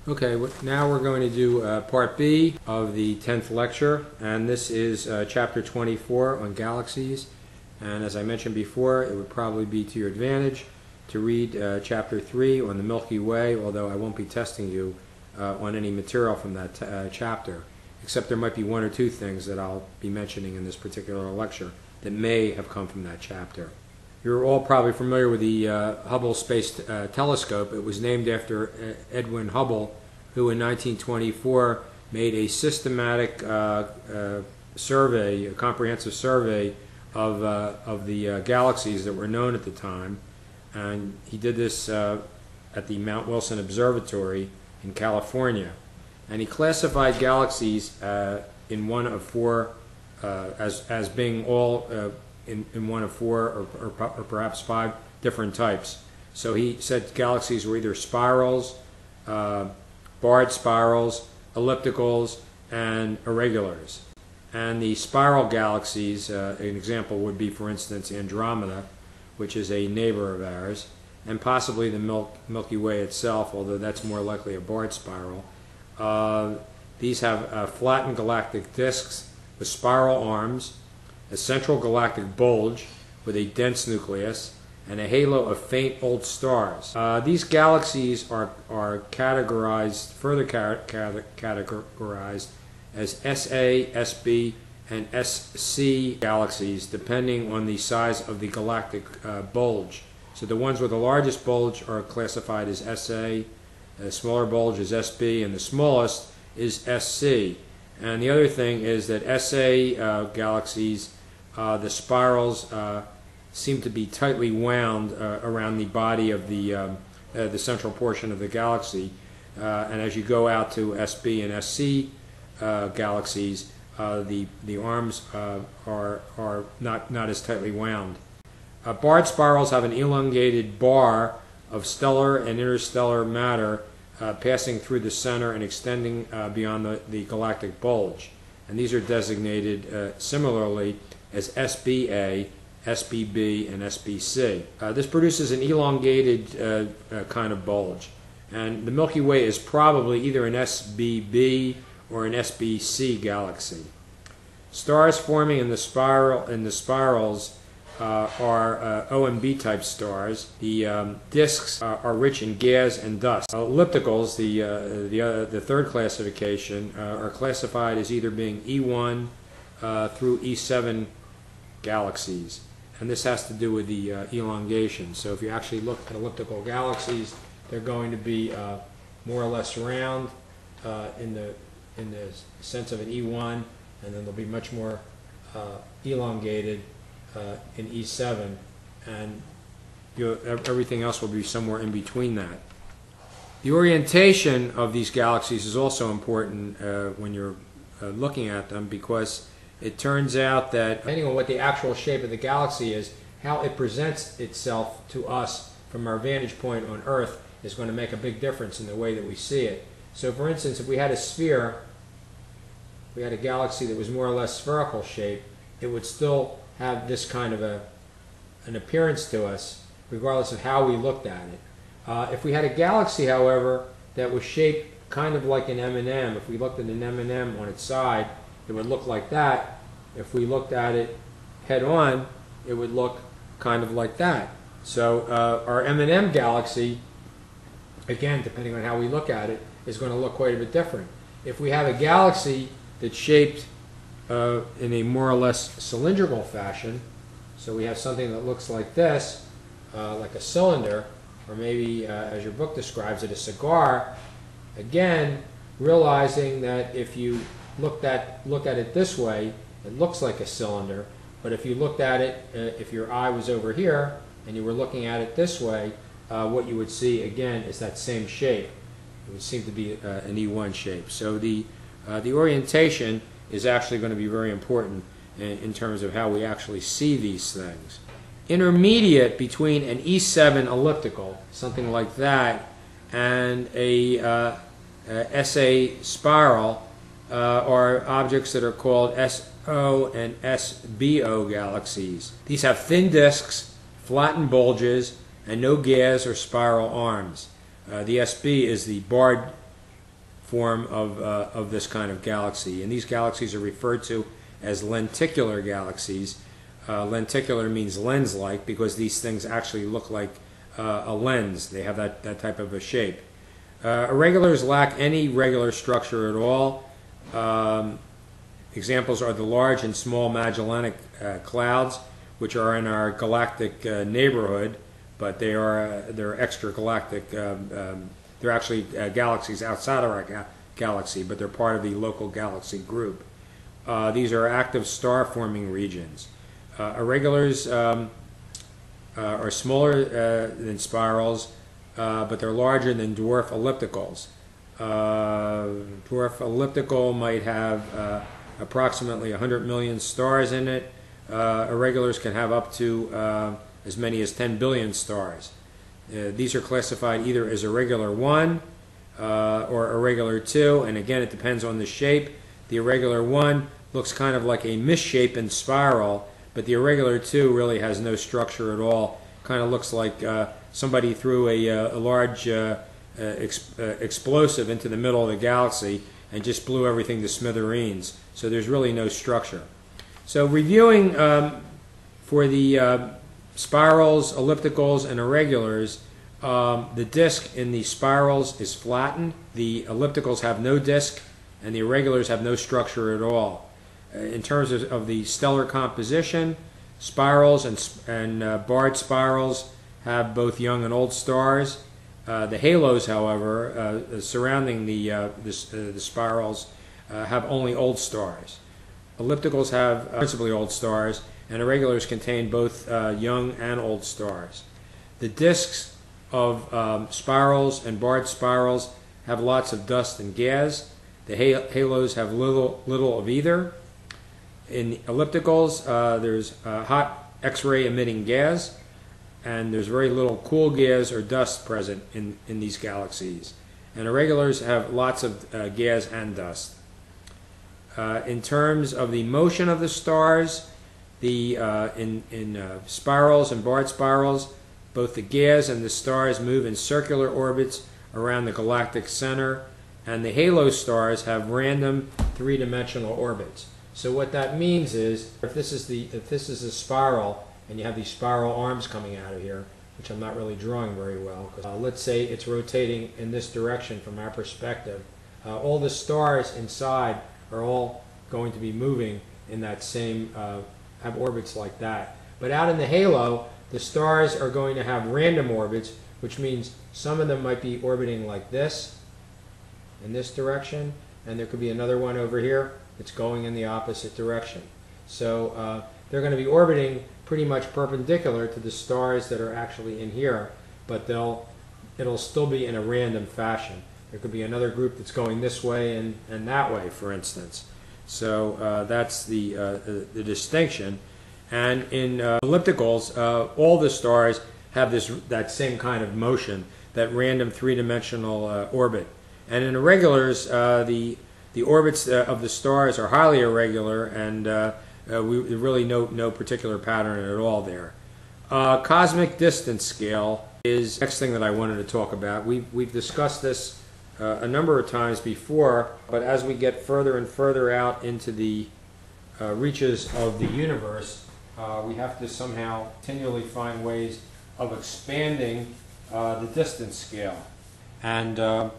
Okay, now we're going to do part B of the 10th lecture, and this is chapter 24 on galaxies. And as I mentioned before, it would probably be to your advantage to read chapter 3 on the Milky Way, although I won't be testing you on any material from that chapter, except there might be one or two things that I'll be mentioning in this particular lecture that may have come from that chapter. You're all probably familiar with the Hubble Space Telescope. It was named after Edwin Hubble, who in 1924 made a systematic survey, a comprehensive survey of the galaxies that were known at the time. And he did this at the Mount Wilson Observatory in California. And he classified galaxies in one of four, as being all in one of four or perhaps five different types. So he said galaxies were either spirals, barred spirals, ellipticals, and irregulars. And the spiral galaxies, an example would be, for instance, Andromeda, which is a neighbor of ours, and possibly the Milky Way itself, although that's more likely a barred spiral. These have flattened galactic disks with spiral arms, a central galactic bulge with a dense nucleus, and a halo of faint old stars. These galaxies are categorized, further categorized as SA, SB, and SC galaxies, depending on the size of the galactic bulge. So the ones with the largest bulge are classified as SA, the smaller bulge is SB, and the smallest is SC. And the other thing is that SA galaxies, the spirals seem to be tightly wound around the body of the central portion of the galaxy. And as you go out to SB and SC galaxies, the arms are not as tightly wound. Barred spirals have an elongated bar of stellar and interstellar matter passing through the center and extending beyond the galactic bulge. And these are designated similarly as SBA, SBB, and SBC. This produces an elongated kind of bulge. And the Milky Way is probably either an SBB or an SBC galaxy. Stars forming in the spirals are OMB type stars. The disks are rich in gas and dust. Ellipticals, the third classification, are classified as either being E1 through E7 galaxies, and this has to do with the elongation. So if you actually look at elliptical galaxies, they're going to be more or less round in the sense of an E1, and then they'll be much more elongated in E7, and everything else will be somewhere in between that. The orientation of these galaxies is also important when you're looking at them, because it turns out that depending on what the actual shape of the galaxy is, how it presents itself to us from our vantage point on Earth is going to make a big difference in the way that we see it. So for instance, if we had a sphere, we had a galaxy that was more or less spherical shape, it would still have this kind of an appearance to us, regardless of how we looked at it. If we had a galaxy, however, that was shaped kind of like an M&M, if we looked at an M&M on its side, it would look like that. If we looked at it head on, it would look kind of like that. So our M&M galaxy, again, depending on how we look at it, is going to look quite a bit different. If we have a galaxy that's shaped in a more or less cylindrical fashion, so we have something that looks like this, like a cylinder, or maybe, as your book describes it, a cigar, again, realizing that if you look at it this way, it looks like a cylinder, but if you looked at it, if your eye was over here and you were looking at it this way, what you would see again is that same shape. It would seem to be an E1 shape. So the orientation is actually going to be very important in terms of how we actually see these things. Intermediate between an E7 elliptical, something like that, and a SA spiral are objects that are called SO and SBO galaxies. These have thin disks, flattened bulges, and no gas or spiral arms. The SB is the barred form of this kind of galaxy. And these galaxies are referred to as lenticular galaxies. Lenticular means lens-like because these things actually look like a lens. They have that type of a shape. Irregulars lack any regular structure at all. Examples are the large and small Magellanic clouds, which are in our galactic neighborhood, but they're extragalactic. They're actually galaxies outside of our galaxy, but they're part of the local galaxy group. These are active star-forming regions. Irregulars are smaller than spirals, but they're larger than dwarf ellipticals. Dwarf elliptical might have approximately 100 million stars in it. Irregulars can have up to as many as 10 billion stars. These are classified either as irregular 1 or irregular 2, and again it depends on the shape. The irregular 1 looks kind of like a misshapen spiral, but the irregular 2 really has no structure at all. Kind of looks like somebody threw a large explosive into the middle of the galaxy and just blew everything to smithereens. So there's really no structure. So reviewing for the spirals, ellipticals, and irregulars, the disk in the spirals is flattened. The ellipticals have no disk, and the irregulars have no structure at all. In terms of the stellar composition, spirals and barred spirals have both young and old stars. The halos, however, surrounding the spirals have only old stars. Ellipticals have principally old stars, and irregulars contain both young and old stars. The disks of spirals and barred spirals have lots of dust and gas. The halos have little of either. In ellipticals, there's hot X-ray emitting gas, and there's very little cool gas or dust present in these galaxies. And irregulars have lots of gas and dust. In terms of the motion of the stars, in spirals and barred spirals, both the gas and the stars move in circular orbits around the galactic center, and the halo stars have random three-dimensional orbits. So what that means is, if this is a spiral, and you have these spiral arms coming out of here, which I'm not really drawing very well, let's say it's rotating in this direction from our perspective, all the stars inside are all going to be moving in that same, have orbits like that. But out in the halo, the stars are going to have random orbits, which means some of them might be orbiting like this, in this direction, and there could be another one over here that's going in the opposite direction. So they're going to be orbiting pretty much perpendicular to the stars that are actually in here, but it'll still be in a random fashion. There could be another group that's going this way and that way, for instance. So that's the distinction. And in ellipticals, all the stars have that same kind of motion, that random three-dimensional orbit. And in irregulars, the orbits of the stars are highly irregular, and really no particular pattern at all there. Cosmic distance scale is the next thing that I wanted to talk about. We've discussed this a number of times before, but as we get further and further out into the reaches of the universe, we have to somehow continually find ways of expanding the distance scale. And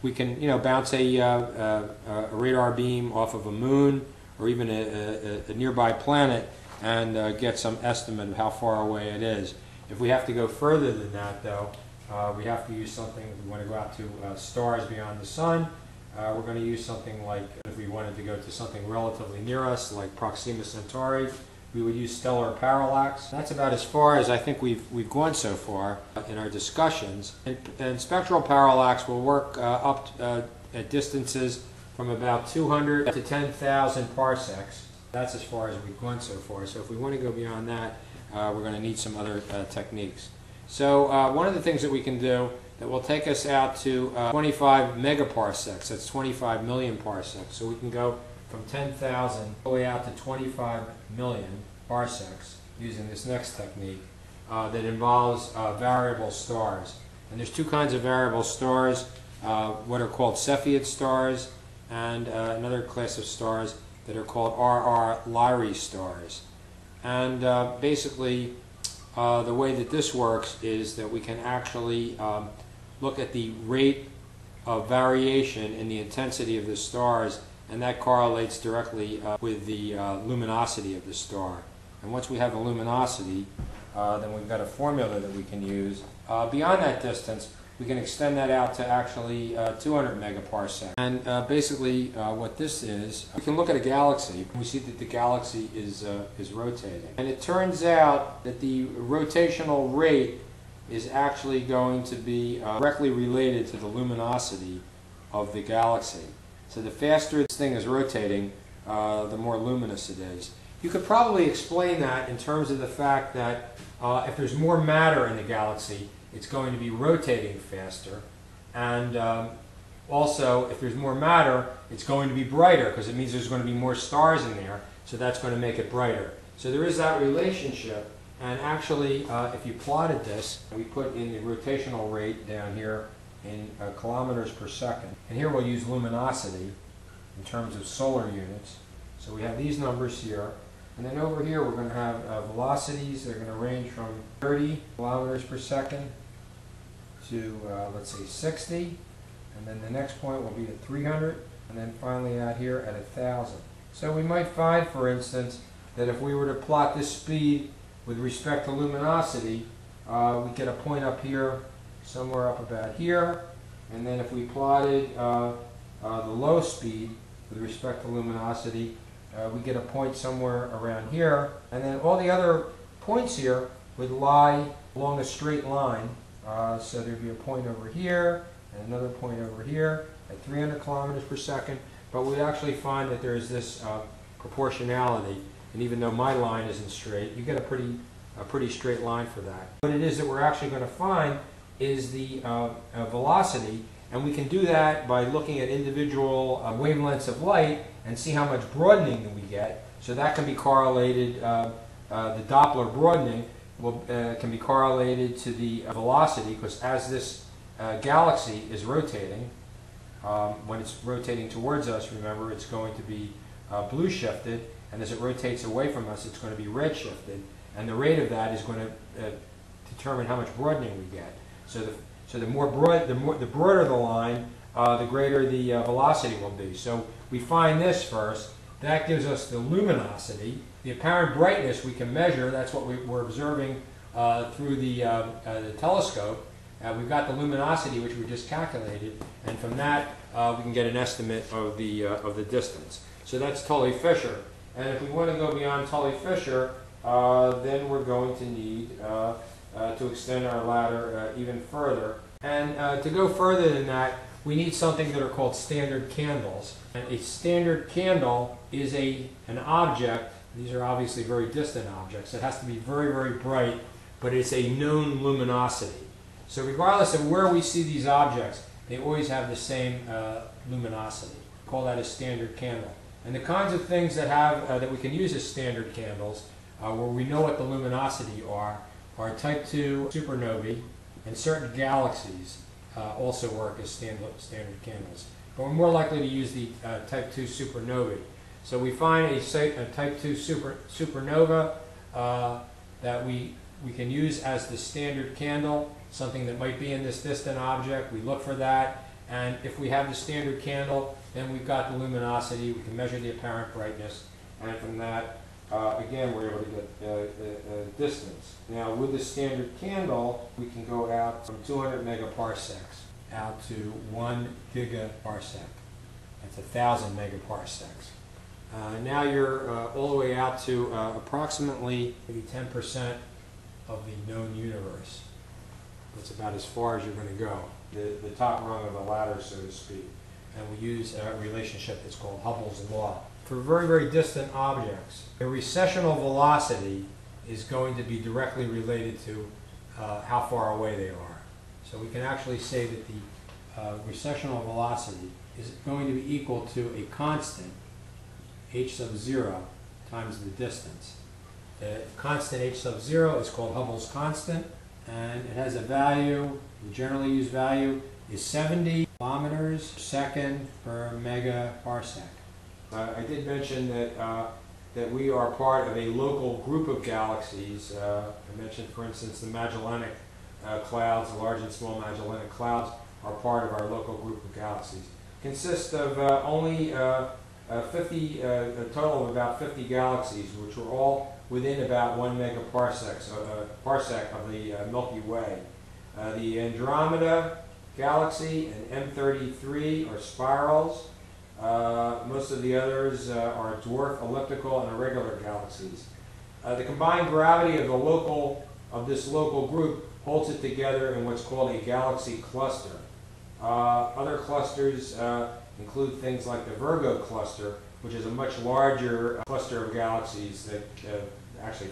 we can, bounce a radar beam off of a moon or even a nearby planet and get some estimate of how far away it is. If we have to go further than that, though, we have to use something. If we want to go out to stars beyond the sun, we're going to use something like, if we wanted to go to something relatively near us, like Proxima Centauri, we would use stellar parallax. That's about as far as I think we've gone so far in our discussions. And spectral parallax will work up at distances from about 200 to 10,000 parsecs. That's as far as we've gone so far. So if we want to go beyond that, we're going to need some other techniques. So one of the things that we can do that will take us out to 25 megaparsecs, that's 25 million parsecs. So we can go from 10,000 all the way out to 25 million parsecs using this next technique that involves variable stars. And there's two kinds of variable stars. what are called Cepheid stars, and another class of stars that are called RR Lyrae stars. And basically, the way that this works is that we can actually look at the rate of variation in the intensity of the stars, and that correlates directly with the luminosity of the star. And once we have the luminosity, then we've got a formula that we can use. Beyond that distance, we can extend that out to actually 200 megaparsec. And basically what this is, we can look at a galaxy, and we see that the galaxy is rotating. And it turns out that the rotational rate is actually going to be directly related to the luminosity of the galaxy. So the faster this thing is rotating, the more luminous it is. You could probably explain that in terms of the fact that if there's more matter in the galaxy, it's going to be rotating faster. And also, if there's more matter, it's going to be brighter, because it means there's going to be more stars in there, so that's going to make it brighter. So there is that relationship. And actually, if you plotted this, we put in the rotational rate down here in kilometers per second. And here we'll use luminosity in terms of solar units. So we have these numbers here. And then over here we're going to have velocities. They're going to range from 30 kilometers per second to, let's say, 60. And then the next point will be at 300. And then finally out here at 1,000. So we might find, for instance, that if we were to plot this speed with respect to luminosity, we get a point up here, somewhere up about here. And then if we plotted the low speed with respect to luminosity, we get a point somewhere around here. And then all the other points here would lie along a straight line. So there'd be a point over here, and another point over here at 300 kilometers per second. But we actually find that there's this proportionality. And even though my line isn't straight, you get a pretty straight line for that. What it is that we're actually going to find is the velocity, and we can do that by looking at individual wavelengths of light and see how much broadening that we get. So that can be correlated, the Doppler broadening can be correlated to the velocity, because as this galaxy is rotating, when it's rotating towards us, remember, it's going to be blue shifted, and as it rotates away from us, it's going to be red shifted, and the rate of that is going to determine how much broadening we get. So the broader the line, the greater the velocity will be. So we find this first. That gives us the luminosity. The apparent brightness we can measure. That's what we're observing through the telescope. We've got the luminosity, which we just calculated, and from that we can get an estimate of the distance. So that's Tully-Fisher. And if we want to go beyond Tully-Fisher, then we're going to need to extend our ladder even further. And to go further than that, we need something that are called standard candles. And a standard candle is an object. These are obviously very distant objects. It has to be very, very bright, but it's a known luminosity. So regardless of where we see these objects, they always have the same luminosity. We call that a standard candle. And the kinds of things that that we can use as standard candles, where we know what the luminosity are type 2 supernovae, and certain galaxies also work as standard candles. But we're more likely to use the type 2 supernovae. So we find a type 2 supernova that we can use as the standard candle, something that might be in this distant object. We look for that, and if we have the standard candle, then we've got the luminosity. We can measure the apparent brightness, and from that, again, we're able to get distance. Now, with the standard candle, we can go out from 200 megaparsecs out to 1 gigaparsec. That's 1,000 megaparsecs. Now you're all the way out to approximately maybe 10% of the known universe. That's about as far as you're going to go, the top rung of the ladder, so to speak. And we use a relationship that's called Hubble's law. For very, very distant objects, the recessional velocity is going to be directly related to how far away they are. So we can actually say that the recessional velocity is going to be equal to a constant, h sub 0, times the distance. The constant h sub 0 is called Hubble's constant, and it has a value, the generally used value is 70 kilometers second per megaparsec. I did mention that we are part of a local group of galaxies. I mentioned, for instance, the Magellanic clouds, the large and small Magellanic clouds are part of our local group of galaxies. Consist of only a total of about 50 galaxies, which are all within about 1 megaparsec, so parsec of the Milky Way. The Andromeda galaxy and M33 are spirals. Most of the others are dwarf, elliptical, and irregular galaxies. The combined gravity of this local group holds it together in what's called a galaxy cluster. Other clusters include things like the Virgo cluster, which is a much larger cluster of galaxies that actually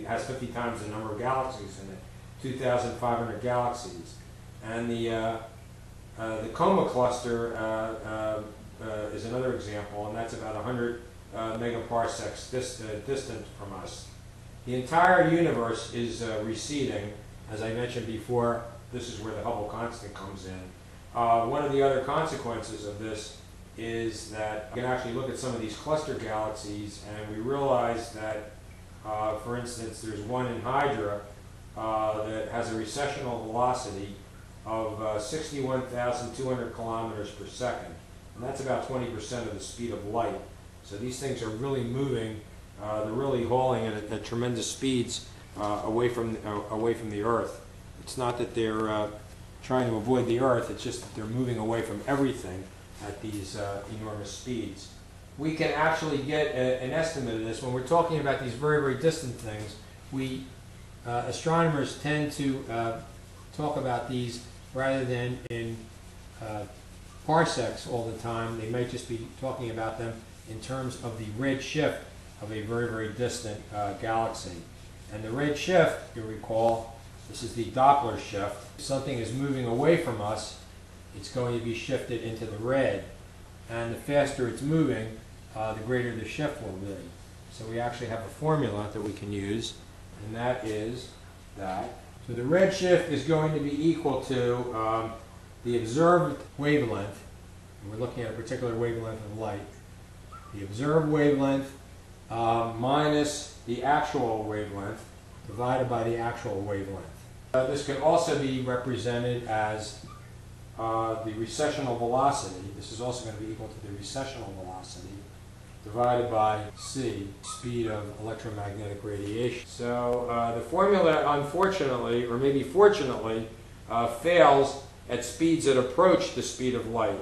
has 50 times the number of galaxies in it, 2,500 galaxies. And the Coma cluster is another example, and that's about 100 megaparsecs distant from us. The entire universe is receding. As I mentioned before, this is where the Hubble constant comes in. One of the other consequences of this is that you can actually look at some of these cluster galaxies, and we realize that, for instance, there's one in Hydra that has a recessional velocity of 61,200 kilometers per second. And that's about 20% of the speed of light. So these things are really moving, they're really hauling at tremendous speeds away from the Earth. It's not that they're trying to avoid the Earth, it's just that they're moving away from everything at these enormous speeds. We can actually get an estimate of this. When we're talking about these very, very distant things, astronomers tend to talk about these rather than in parsecs all the time. They might just be talking about them in terms of the red shift of a very, very distant galaxy. And the red shift, you recall, this is the Doppler shift. If something is moving away from us, it's going to be shifted into the red. And the faster it's moving, the greater the shift will be. So we actually have a formula that we can use, and that is that. So the red shift is going to be equal to the observed wavelength, and we're looking at a particular wavelength of light, the observed wavelength minus the actual wavelength divided by the actual wavelength. This can also be represented as the recessional velocity. This is also going to be equal to the recessional velocity divided by c, speed of electromagnetic radiation. So the formula, unfortunately, or maybe fortunately, fails at speeds that approach the speed of light.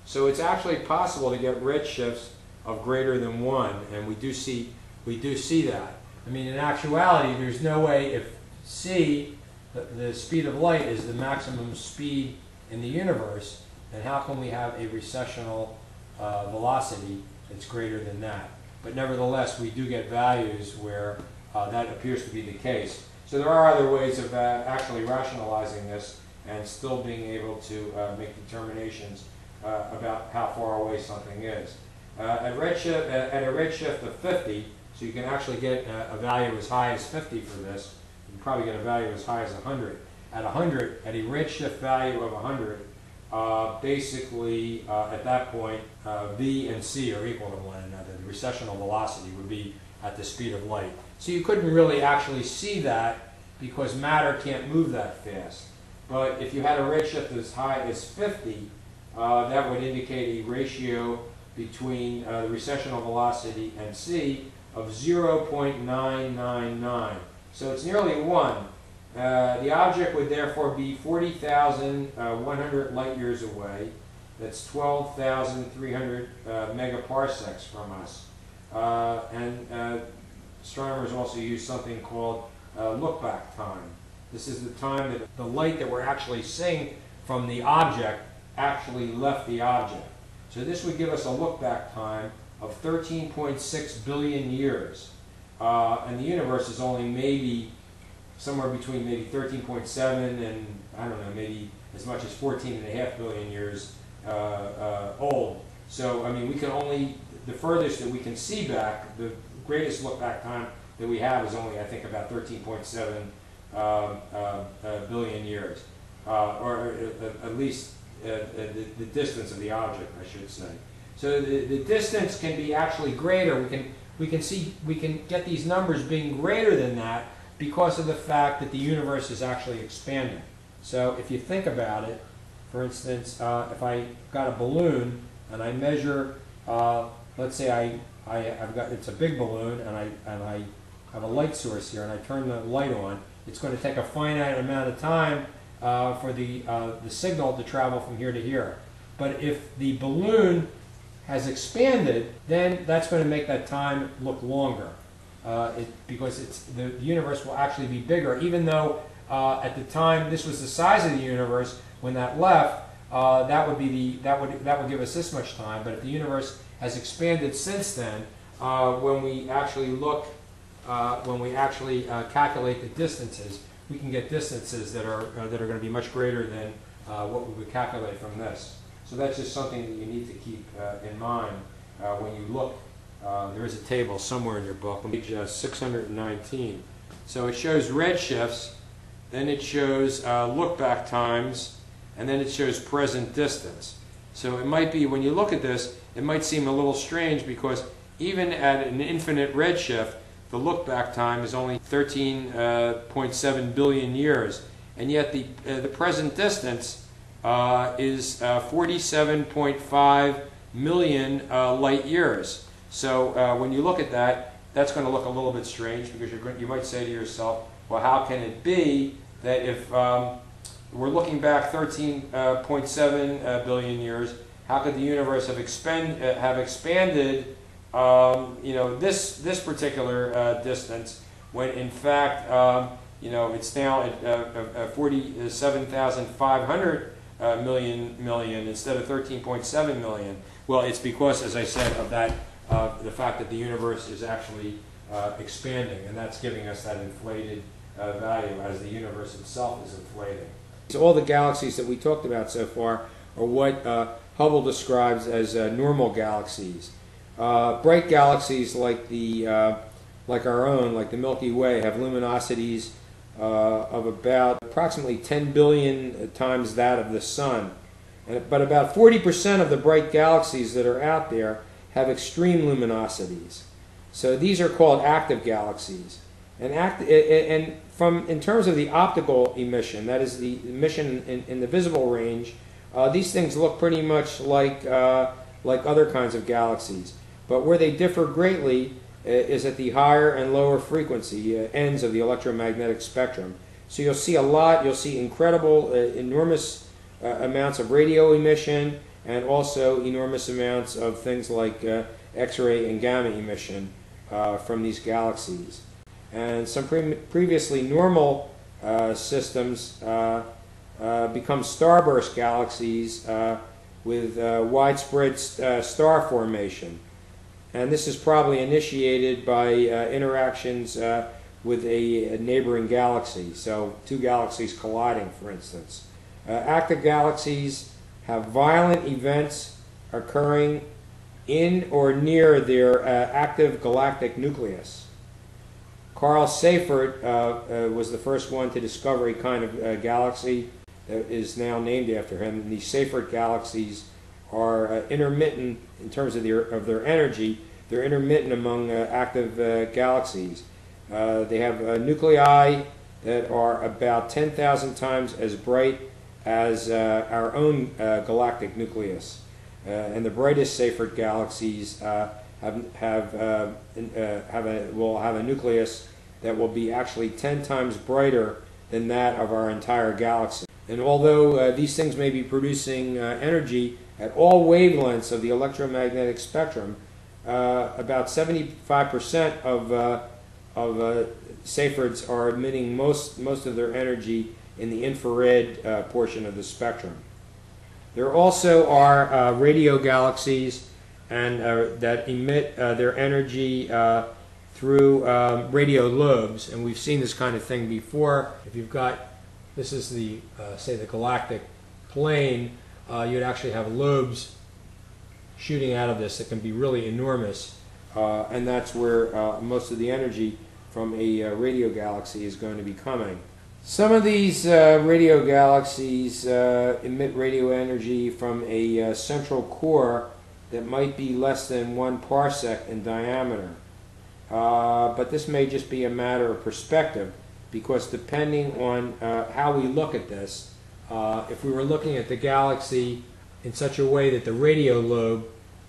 So it's actually possible to get redshifts of greater than 1, and we do see that. I mean, in actuality, there's no way, if c, the speed of light, is the maximum speed in the universe, then how can we have a recessional velocity that's greater than that? But nevertheless, we do get values where that appears to be the case. So there are other ways of actually rationalizing this and still being able to make determinations about how far away something is. At a redshift of 50, so you can actually get a value as high as 50 for this. You can probably get a value as high as 100. At 100, at a redshift value of 100, basically at that point, V and C are equal to one another. The recessional velocity would be at the speed of light. So you couldn't really actually see that because matter can't move that fast. But if you had a redshift as high as 50, that would indicate a ratio between the recessional velocity and c of 0.999. So it's nearly 1. The object would therefore be 40,100 light years away. That's 12,300 megaparsecs from us. And astronomers also use something called look-back time. This is the time that the light that we're actually seeing from the object actually left the object. So this would give us a look-back time of 13.6 billion years. And the universe is only maybe somewhere between maybe 13.7 and, I don't know, maybe as much as 14.5 billion years old. So, I mean, we can only, the furthest that we can see back, the greatest look-back time that we have is only, I think, about 13.7 billion years. Or at least the distance of the object, I should say. So the distance can be actually greater. We can get these numbers being greater than that because of the fact that the universe is actually expanding. So if you think about it, for instance, if I got a balloon and I measure, let's say it's a big balloon and I have a light source here and I turn the light on, it's going to take a finite amount of time for the signal to travel from here to here. But if the balloon has expanded, then that's going to make that time look longer because the universe will actually be bigger, even though at the time this was the size of the universe when that left. That would give us this much time. But if the universe has expanded since then, when we actually calculate the distances, we can get distances that are going to be much greater than what we would calculate from this. So that's just something that you need to keep in mind when you look. There is a table somewhere in your book, page 619. So it shows redshifts, then it shows look-back times, and then it shows present distance. So it might be, when you look at this, it might seem a little strange because even at an infinite redshift, the look-back time is only 13.7 billion years, and yet the present distance is 47.5 million light years. So when you look at that, that's going to look a little bit strange because you might say to yourself, well, how can it be that if we're looking back 13.7 billion years, how could the universe have expanded this particular distance when in fact it's now at 47,500 million instead of 13.7 million. Well, it's because, as I said, of that the fact that the universe is actually expanding, and that's giving us that inflated value as the universe itself is inflating. So all the galaxies that we talked about so far are what Hubble describes as normal galaxies. Bright galaxies like our own, like the Milky Way, have luminosities of about approximately 10 billion times that of the Sun. But about 40% of the bright galaxies that are out there have extreme luminosities. So these are called active galaxies. And in terms of the optical emission, that is the emission in the visible range, these things look pretty much like other kinds of galaxies. But where they differ greatly is at the higher and lower frequency ends of the electromagnetic spectrum. So you'll see incredible, enormous amounts of radio emission, and also enormous amounts of things like X-ray and gamma emission from these galaxies. And some previously normal systems become starburst galaxies with widespread star formation. And this is probably initiated by interactions with a neighboring galaxy, so two galaxies colliding, for instance. Active galaxies have violent events occurring in or near their active galactic nucleus. Carl Seyfert was the first one to discover a kind of galaxy that is now named after him. And these Seyfert galaxies are intermittent in terms of their energy. They're intermittent among active galaxies. They have nuclei that are about 10,000 times as bright as our own galactic nucleus. And the brightest Seyfert galaxies will have a nucleus that will be actually 10 times brighter than that of our entire galaxy. And although these things may be producing energy at all wavelengths of the electromagnetic spectrum, about 75% of Seyferts are emitting most of their energy in the infrared portion of the spectrum. There also are radio galaxies and that emit their energy through radio lobes, and we've seen this kind of thing before. If you've got, this is the say the galactic plane, you'd actually have lobes shooting out of this that can be really enormous, and that's where most of the energy from a radio galaxy is going to be coming. Some of these radio galaxies emit radio energy from a central core that might be less than 1 parsec in diameter. But this may just be a matter of perspective, because depending on how we look at this, if we were looking at the galaxy in such a way that the radio lobe,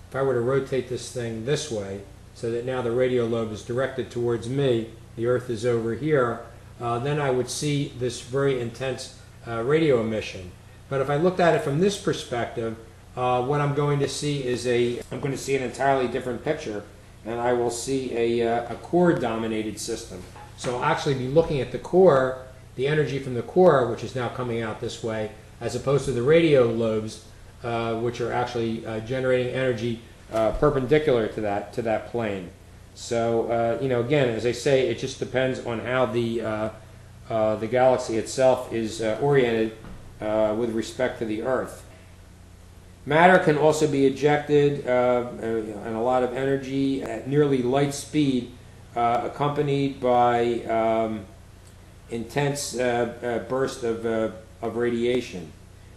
if I were to rotate this thing this way, so that now the radio lobe is directed towards me, the Earth is over here, then I would see this very intense radio emission. But if I looked at it from this perspective, what I'm going to see is I'm going to see an entirely different picture, and I will see a core-dominated system. So I'll actually be looking at the core, the energy from the core, which is now coming out this way, as opposed to the radio lobes, which are actually generating energy perpendicular to that plane. So again, as I say, it just depends on how the galaxy itself is oriented with respect to the Earth. Matter can also be ejected and a lot of energy at nearly light speed, accompanied by intense burst of radiation.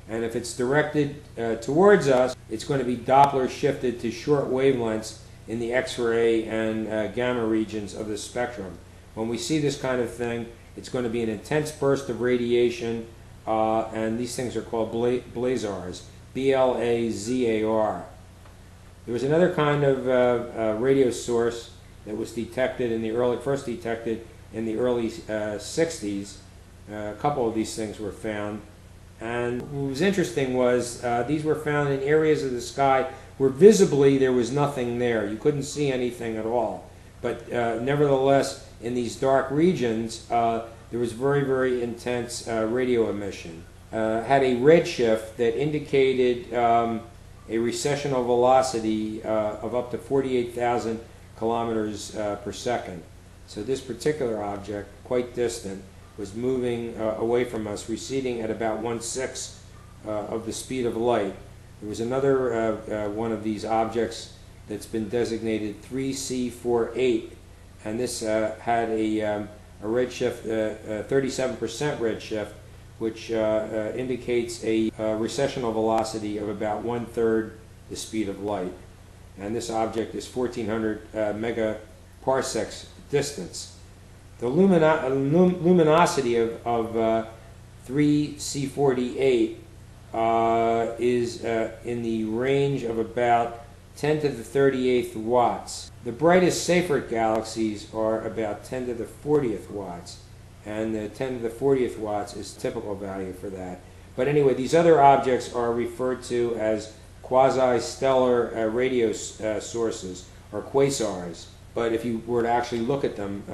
And if it's directed towards us, it's going to be Doppler shifted to short wavelengths in the X-ray and gamma regions of the spectrum. When we see this kind of thing, it's going to be an intense burst of radiation, and these things are called blazars, B-L-A-Z-A-R. There was another kind of radio source that was detected in the first detected in the early 60s. A couple of these things were found. And what was interesting was these were found in areas of the sky where visibly there was nothing there. You couldn't see anything at all. But nevertheless, in these dark regions, there was very, very intense radio emission. Had a redshift that indicated a recessional velocity of up to 48,000 kilometers per second. So this particular object, quite distant, was moving away from us, receding at about 1/6 of the speed of light. There was another one of these objects that's been designated 3C48, and this had a redshift, 37% redshift, which indicates a recessional velocity of about 1/3 the speed of light. And this object is 1400 megaparsecs distance. The luminosity of 3C48 is in the range of about 10 to the 38th watts. The brightest Seyfert galaxies are about 10 to the 40th watts, and the 10 to the 40th watts is typical value for that. But anyway, these other objects are referred to as quasi-stellar radio sources, or quasars. But if you were to actually look at them,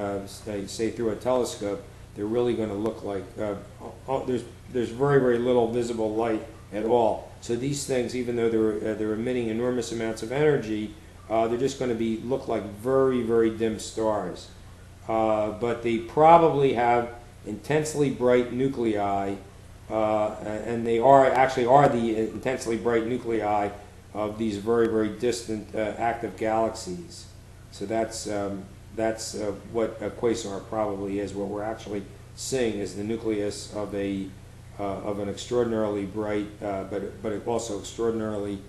say through a telescope, they're really going to look like there's very, very little visible light at all. So these things, even though they're emitting enormous amounts of energy, they're just going to look like very, very dim stars. But they probably have intensely bright nuclei, and they actually are the intensely bright nuclei of these very, very distant active galaxies. So that's what a quasar probably is. What we're actually seeing is the nucleus of an extraordinarily bright, but also extraordinarily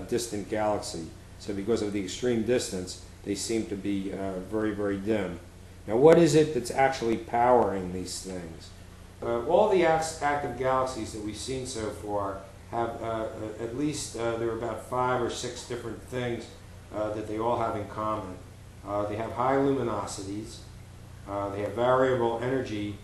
distant galaxy. So because of the extreme distance, they seem to be very, very dim. Now, what is it that's actually powering these things? All the active galaxies that we've seen so far have at least there are about 5 or 6 different things that they all have in common. They have high luminosities, they have variable energy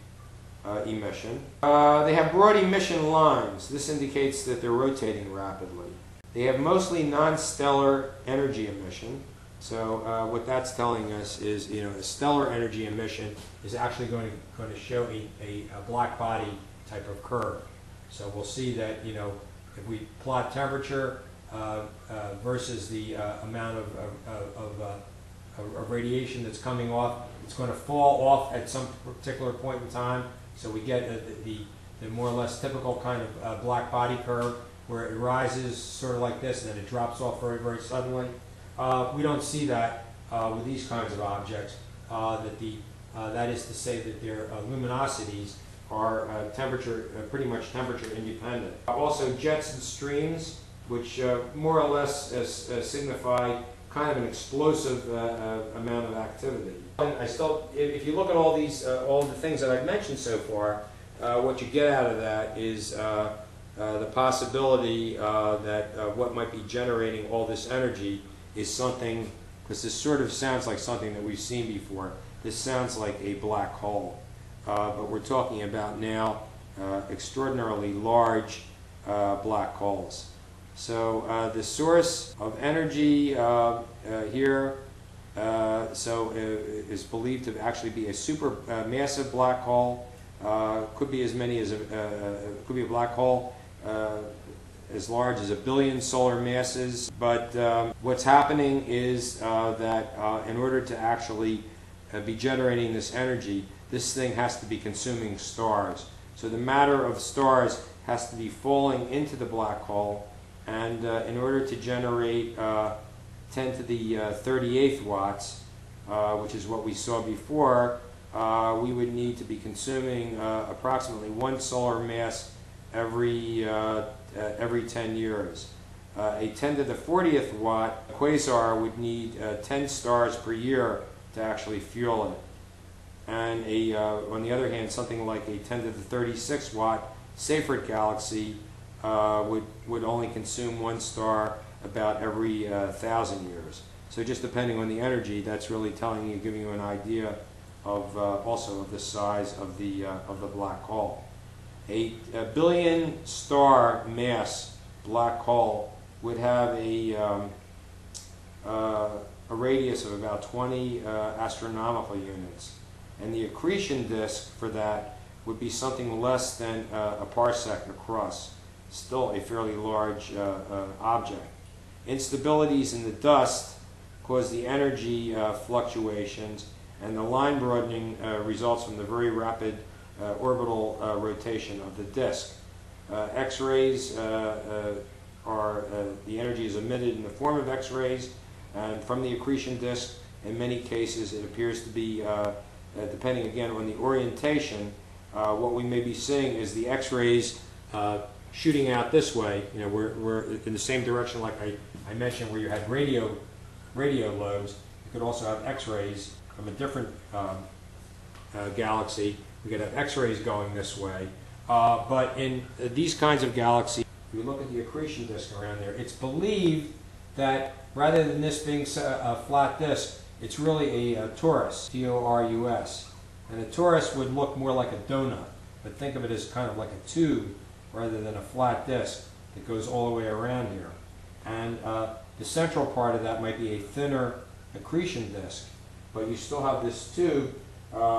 emission, they have broad emission lines. This indicates that they're rotating rapidly. They have mostly non-stellar energy emission. So what that's telling us is, the stellar energy emission is actually going to show a black body type of curve. So we'll see that, if we plot temperature versus the amount of radiation that's coming off, it's going to fall off at some particular point in time. So we get the more or less typical kind of black body curve, where it rises sort of like this and then it drops off very, very suddenly. We don't see that with these kinds of objects. That is to say that their luminosities are pretty much temperature independent. Also jets and streams, which more or less signify kind of an explosive amount of activity. And if you look at all the things that I've mentioned so far, what you get out of that is the possibility that what might be generating all this energy is something, because this sort of sounds like something that we've seen before. This sounds like a black hole, but we're talking about now extraordinarily large black holes. So the source of energy here is believed to actually be a supermassive black hole. Could be as many as could be a black hole as large as 1 billion solar masses. But what's happening is that in order to actually be generating this energy, this thing has to be consuming stars. So the matter of stars has to be falling into the black hole, and in order to generate 10 to the 38th watts, which is what we saw before, we would need to be consuming approximately 1 solar mass every 10 years. A 10 to the 40th watt quasar would need 10 stars per year to actually fuel it. And on the other hand, something like a 10 to the 36 watt Seyfert galaxy would only consume 1 star about every 1,000 years. So just depending on the energy, that's really giving you an idea of also of the size of the black hole. A billion star mass black hole would have a radius of about 20 astronomical units, and the accretion disk for that would be something less than a parsec across. Still a fairly large object. Instabilities in the dust cause the energy fluctuations, and the line broadening results from the very rapid orbital rotation of the disk. X-rays the energy is emitted in the form of X-rays, and from the accretion disk, in many cases, it appears to be, depending again on the orientation, what we may be seeing is the X-rays shooting out this way. You know, we're in the same direction like I mentioned, where you had radio lobes. You could also have X-rays from a different galaxy. We could have X-rays going this way. But in these kinds of galaxies, if you look at the accretion disk around there, it's believed that rather than this being a flat disk, it's really a torus, T-O-R-U-S. And a torus would look more like a donut, but think of it as kind of like a tube rather than a flat disk that goes all the way around here. And the central part of that might be a thinner accretion disk, but you still have this tube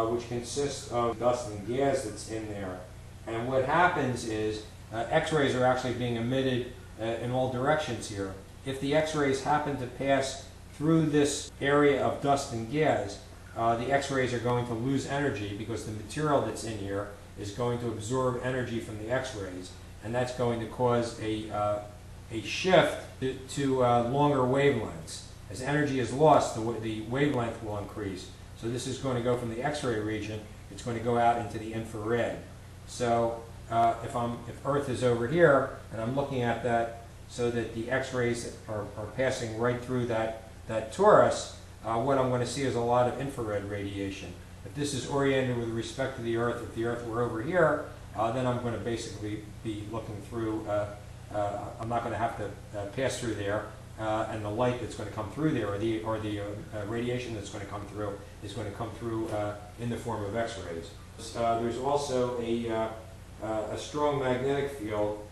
which consists of dust and gas that's in there. And what happens is X-rays are actually being emitted in all directions here. If the X-rays happen to pass through this area of dust and gas, the X-rays are going to lose energy because the material that's in here is going to absorb energy from the X-rays, and that's going to cause a shift to longer wavelengths. As energy is lost, the wavelength will increase. So this is going to go from the X-ray region, it's going to go out into the infrared. So if Earth is over here and I'm looking at that so that the X-rays are passing right through that torus, what I'm going to see is a lot of infrared radiation. If this is oriented with respect to the Earth, if the Earth were over here, then I'm going to basically be looking through, I'm not going to have to pass through there, and the light that's going to come through there, or the radiation that's going to come through, is going to come through in the form of X-rays. There's also a strong magnetic field,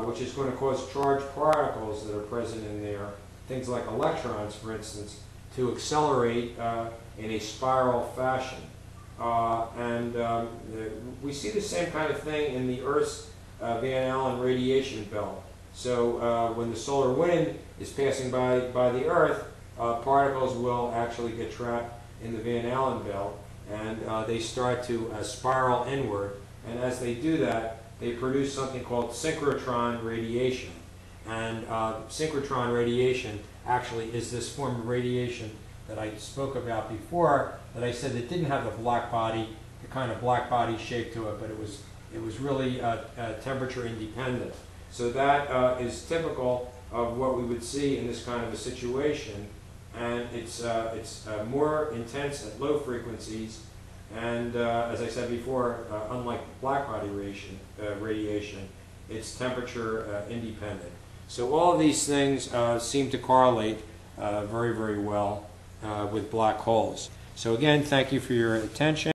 which is going to cause charged particles that are present in there, things like electrons, for instance, to accelerate in a spiral fashion. We see the same kind of thing in the Earth's Van Allen radiation belt. So when the solar wind is passing by the Earth, particles will actually get trapped in the Van Allen belt, and they start to spiral inward. And as they do that, they produce something called synchrotron radiation. And synchrotron radiation actually is this form of radiation that I spoke about before, that I said that didn't have the black body. The kind of black body shape to it, but it was really temperature independent. So that is typical of what we would see in this kind of a situation, and it's more intense at low frequencies, and as I said before, unlike black body radiation, it's temperature independent. So all of these things seem to correlate very, very well with black holes. So again, thank you for your attention.